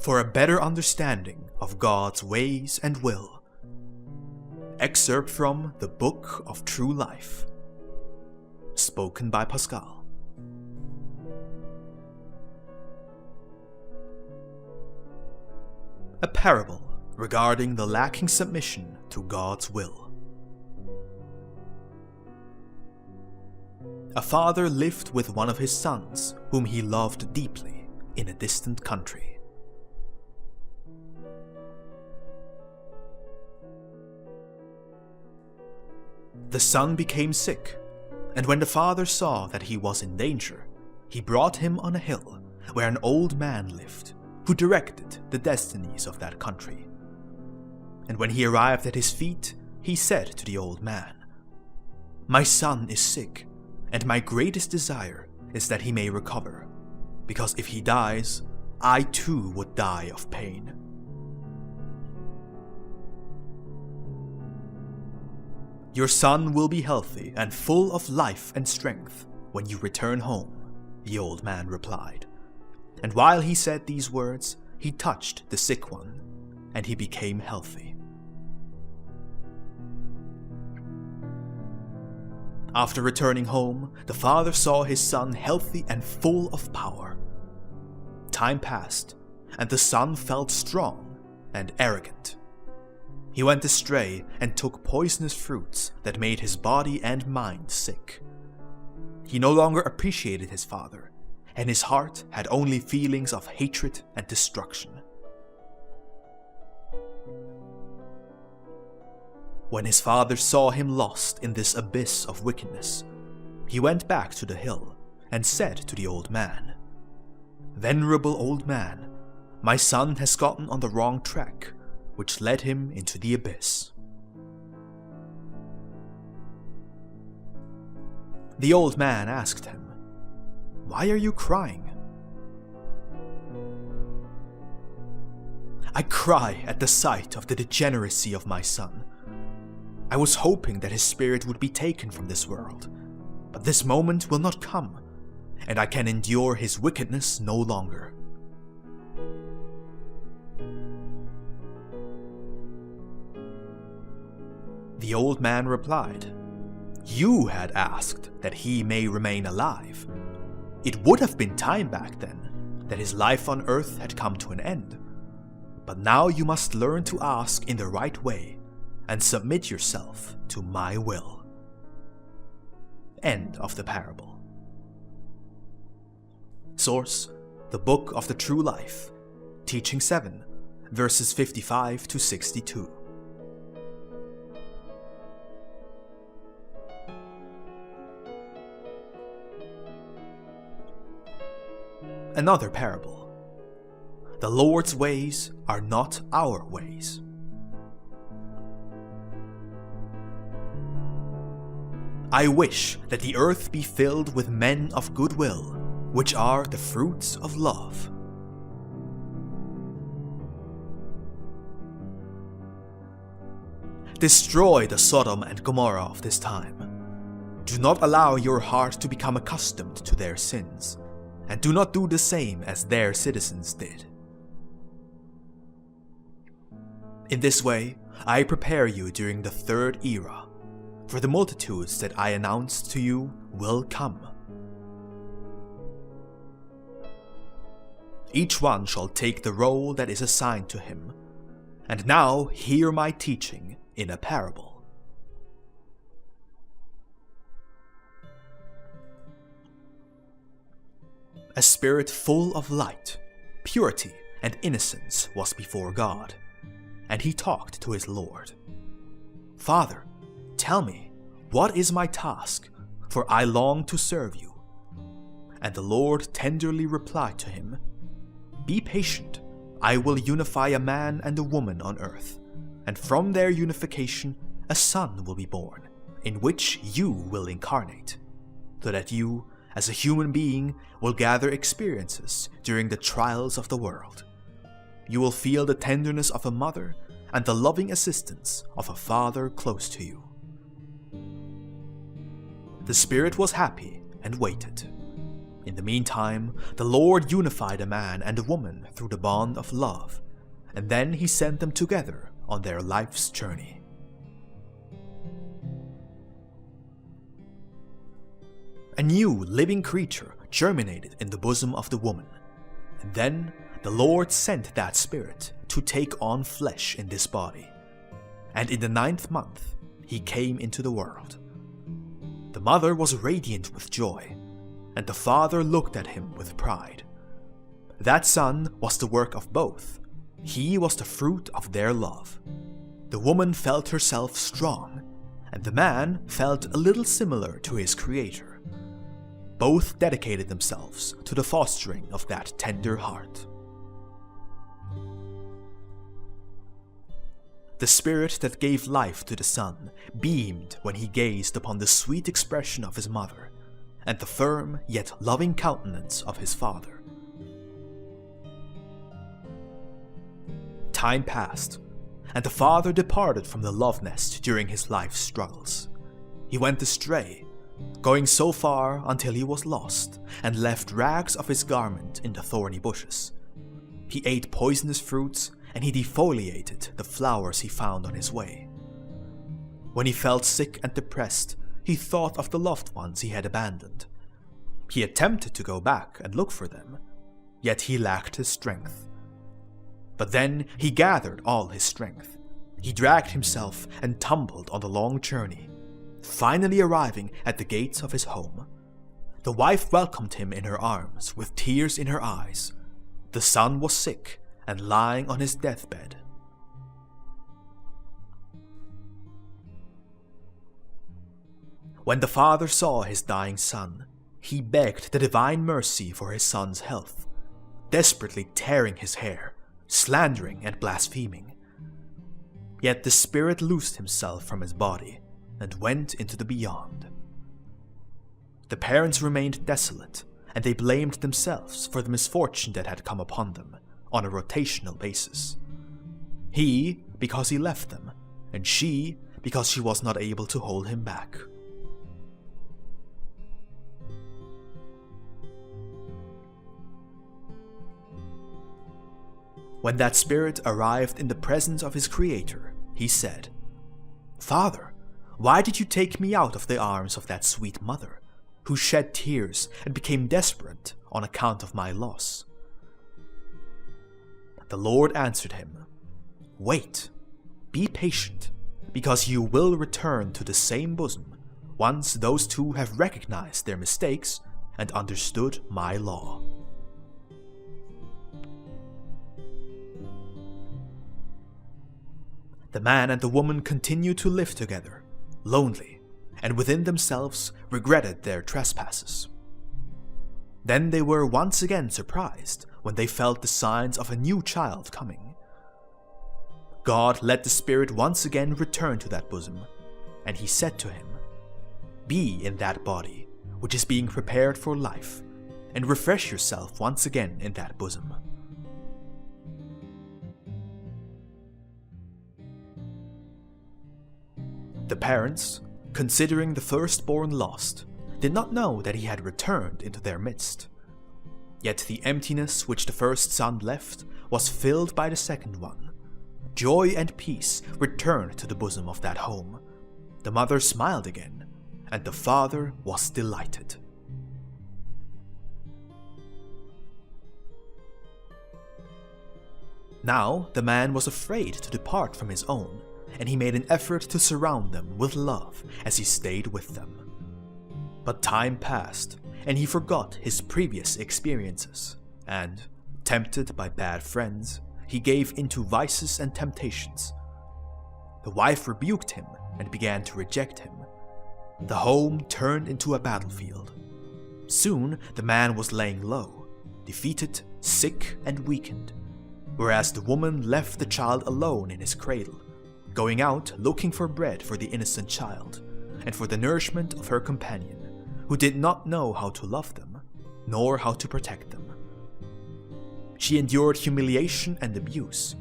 for a better understanding of God's ways and will. Excerpt from The Book of True Life. Spoken by Pascal. A parable regarding the lacking submission to God's will. A father lived with one of his sons, whom he loved deeply, in a distant country. The son became sick, and when the father saw that he was in danger, he brought him on a hill where an old man lived, who directed the destinies of that country. And when he arrived at his feet, he said to the old man, "My son is sick, and my greatest desire is that he may recover, because if he dies, I too would die of pain." "Your son will be healthy and full of life and strength when you return home," the old man replied. And while he said these words, he touched the sick one, and he became healthy. After returning home, the father saw his son healthy and full of power. Time passed, and the son felt strong and arrogant. He went astray and took poisonous fruits that made his body and mind sick. He no longer appreciated his father, and his heart had only feelings of hatred and destruction. When his father saw him lost in this abyss of wickedness, he went back to the hill and said to the old man, "Venerable old man, my son has gotten on the wrong track, which led him into the abyss." The old man asked him, "Why are you crying?" "I cry at the sight of the degeneracy of my son. I was hoping that his spirit would be taken from this world, but this moment will not come, and I can endure his wickedness no longer." The old man replied, "You had asked that he may remain alive. It would have been time back then that his life on earth had come to an end. But now you must learn to ask in the right way and submit yourself to my will." End of the parable. Source: The Book of the True Life, Teaching 7, verses 55 to 62. Another parable. The Lord's ways are not our ways. I wish that the earth be filled with men of good will, which are the fruits of love. Destroy the Sodom and Gomorrah of this time. Do not allow your heart to become accustomed to their sins, and do not do the same as their citizens did. In this way, I prepare you during the third era, for the multitudes that I announced to you will come. Each one shall take the role that is assigned to him, and now hear my teaching in a parable. A spirit full of light, purity, and innocence was before God, and he talked to his Lord. "Father, tell me, what is my task, for I long to serve you." And the Lord tenderly replied to him, "Be patient, I will unify a man and a woman on earth, and from their unification a son will be born, in which you will incarnate, so that you, as a human being, will gather experiences during the trials of the world. You will feel the tenderness of a mother and the loving assistance of a father close to you." The spirit was happy and waited. In the meantime, the Lord unified a man and a woman through the bond of love, and then he sent them together on their life's journey. A new living creature germinated in the bosom of the woman, and then the Lord sent that spirit to take on flesh in this body. And in the 9th month, he came into the world. The mother was radiant with joy, and the father looked at him with pride. That son was the work of both. He was the fruit of their love. The woman felt herself strong, and the man felt a little similar to his creator. Both dedicated themselves to the fostering of that tender heart. The spirit that gave life to the son beamed when he gazed upon the sweet expression of his mother and the firm yet loving countenance of his father. Time passed, and the father departed from the love nest during his life's struggles. He went astray, going so far until he was lost and left rags of his garment in the thorny bushes. He ate poisonous fruits, and he defoliated the flowers he found on his way. When he felt sick and depressed, he thought of the loved ones he had abandoned. He attempted to go back and look for them, yet he lacked his strength. But then he gathered all his strength. He dragged himself and tumbled on the long journey, finally arriving at the gates of his home. The wife welcomed him in her arms with tears in her eyes. The son was sick and lying on his deathbed. When the father saw his dying son, he begged the divine mercy for his son's health, desperately tearing his hair, slandering and blaspheming. Yet the spirit loosed himself from his body and went into the beyond. The parents remained desolate, and they blamed themselves for the misfortune that had come upon them on a rotational basis. He, because he left them, and she, because she was not able to hold him back. When that spirit arrived in the presence of his creator, he said, "Father, why did you take me out of the arms of that sweet mother, who shed tears and became desperate on account of my loss?" The Lord answered him, "Wait, be patient, because you will return to the same bosom once those two have recognized their mistakes and understood my law." The man and the woman continued to live together, lonely, and within themselves regretted their trespasses. Then they were once again surprised when they felt the signs of a new child coming. God let the spirit once again return to that bosom, and he said to him, "Be in that body, which is being prepared for life, and refresh yourself once again in that bosom." The parents, considering the firstborn lost, did not know that he had returned into their midst. Yet the emptiness which the first son left was filled by the second one. Joy and peace returned to the bosom of that home. The mother smiled again, and the father was delighted. Now the man was afraid to depart from his own, and he made an effort to surround them with love as he stayed with them. But time passed, and he forgot his previous experiences, and, tempted by bad friends, he gave into vices and temptations. The wife rebuked him and began to reject him. The home turned into a battlefield. Soon the man was laying low, defeated, sick, and weakened, whereas the woman left the child alone in his cradle, going out looking for bread for the innocent child, and for the nourishment of her companion, who did not know how to love them, nor how to protect them. She endured humiliation and abuse.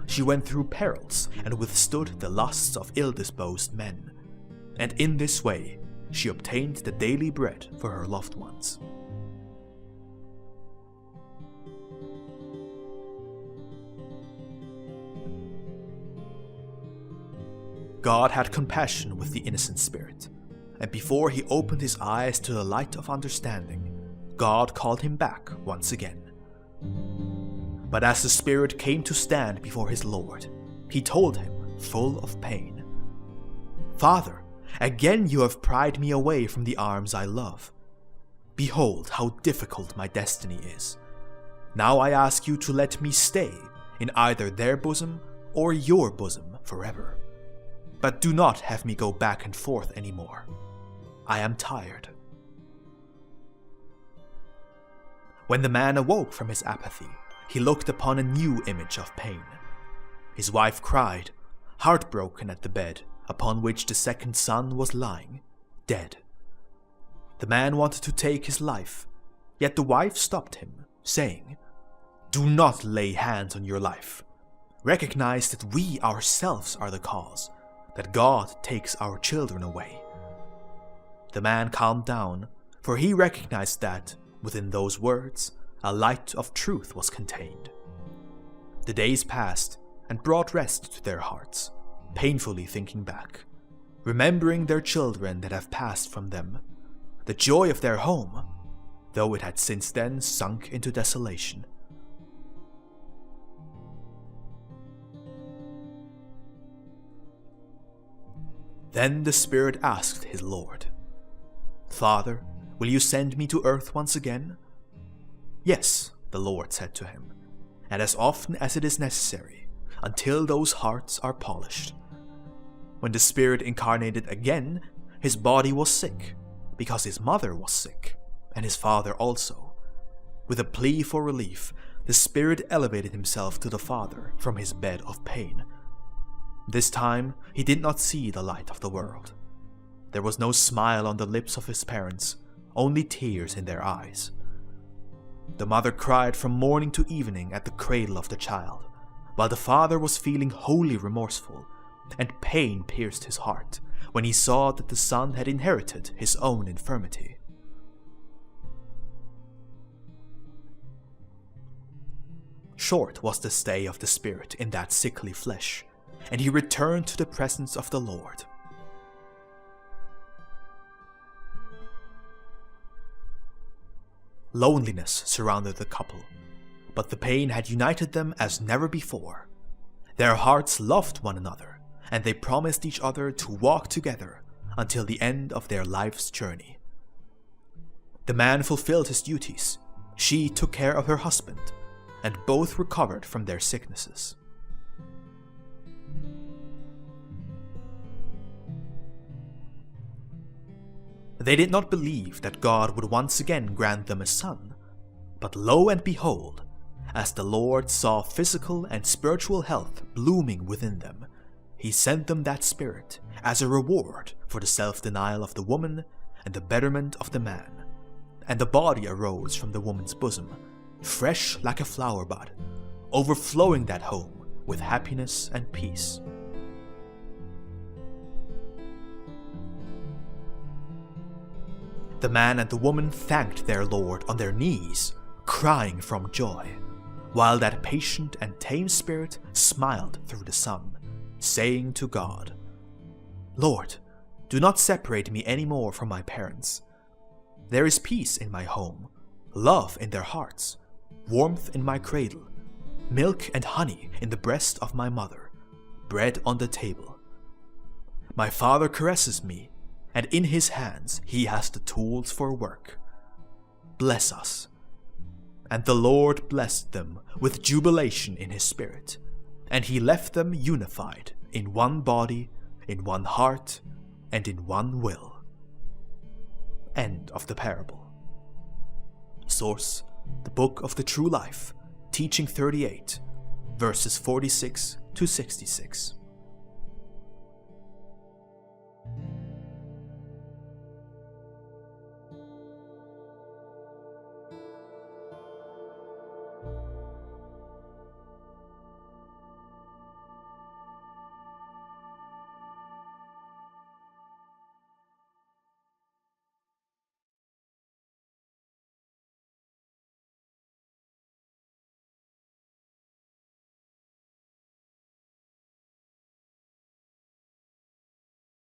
She went through perils and withstood the lusts of ill-disposed men, and in this way she obtained the daily bread for her loved ones. God had compassion with the innocent spirit, and before he opened his eyes to the light of understanding, God called him back once again. But as the spirit came to stand before his Lord, he told him, full of pain, "Father, again you have pried me away from the arms I love. Behold how difficult my destiny is. Now I ask you to let me stay in either their bosom or your bosom forever. But do not have me go back and forth anymore. I am tired." When the man awoke from his apathy, he looked upon a new image of pain. His wife cried, heartbroken at the bed upon which the second son was lying, dead. The man wanted to take his life, yet the wife stopped him, saying, "Do not lay hands on your life. Recognize that we ourselves are the cause, that God takes our children away." The man calmed down, for he recognized that, within those words, a light of truth was contained. The days passed and brought rest to their hearts, painfully thinking back, remembering their children that have passed from them, the joy of their home, though it had since then sunk into desolation. Then the spirit asked his Lord, "Father, will you send me to earth once again?" "Yes," the Lord said to him, "and as often as it is necessary, until those hearts are polished." When the spirit incarnated again, his body was sick, because his mother was sick, and his father also. With a plea for relief, the spirit elevated himself to the father from his bed of pain. This time, he did not see the light of the world. There was no smile on the lips of his parents, only tears in their eyes. The mother cried from morning to evening at the cradle of the child, while the father was feeling wholly remorseful, and pain pierced his heart when he saw that the son had inherited his own infirmity. Short was the stay of the spirit in that sickly flesh, and he returned to the presence of the Lord. Loneliness surrounded the couple, but the pain had united them as never before. Their hearts loved one another, and they promised each other to walk together until the end of their life's journey. The man fulfilled his duties, she took care of her husband, and both recovered from their sicknesses. They did not believe that God would once again grant them a son, but lo and behold, as the Lord saw physical and spiritual health blooming within them, he sent them that spirit as a reward for the self-denial of the woman and the betterment of the man, and the body arose from the woman's bosom, fresh like a flower bud, overflowing that home with happiness and peace. The man and the woman thanked their Lord on their knees, crying from joy, while that patient and tame spirit smiled through the son, saying to God, "Lord, do not separate me any more from my parents. There is peace in my home, love in their hearts, warmth in my cradle, milk and honey in the breast of my mother, bread on the table. My father caresses me, and in his hands he has the tools for work. Bless us." And the Lord blessed them with jubilation in his spirit, and he left them unified in one body, in one heart, and in one will. End of the parable. Source: The Book of the True Life, Teaching 38, verses 46 to 66.